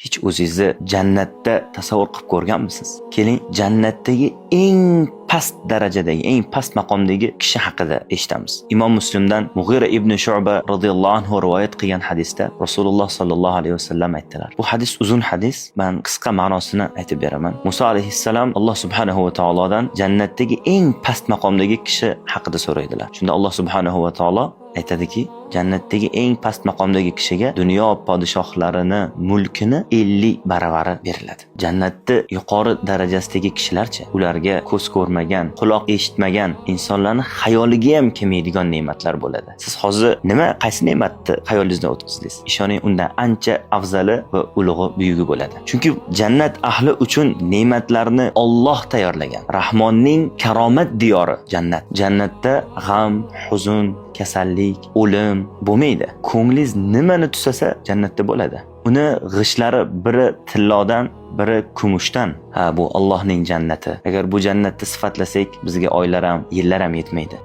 Hech o'zingizni jannatda tasavvur qilib ko'rganmisiz? Keling, jannatdagi eng past darajadagi, eng past maqomdagi kishi haqida eshitamiz. Imom Muslimdan Mughira ibn Shu'ba radhiyallohu anhu rivoyat qilgan hadisda Rasululloh sallallohu alayhi vasallam aytdilar. Bu hadis uzun hadis, men qisqa ma'nosini aytib beraman. Musa alayhissalom Alloh subhanahu va taolodan jannatdagi eng past maqomdagi kishi haqida so'raydilar. Shunda Alloh subhanahu va taolo aytadiki, jannatdagi eng past maqomdagi kishiga dunyo podshohlarini mulkini 50 baravari beriladi. Jannatda yuqori darajasidagi kishilarcha, ularga ko'z ko'rmagan, quloq eshitmagan, insonlarning xayoliga ham kelmaydigan ne'matlar bo'ladi. Siz hozir qaysi ne'matni xayolingizdan o'tkazdingiz? Ishoning, undan ancha afzali va ulug'i, buyugi bo'ladi. Chunki jannat ahli uchun ne'matlarni Alloh tayyorlagan. Rahmonning karomat diyori jannat. Jannatda g'am, huzun, kasallik, o'lim bo'lmaydi. Ko'nglingiz nimani tusasa jannatda bo'ladi. Uni g'ishlari biri tillodan, biri kumushdan. Bu Allohning jannati. Agar bu jannatni sifatlasak, bizga oylar ham, yillar ham yetmaydi.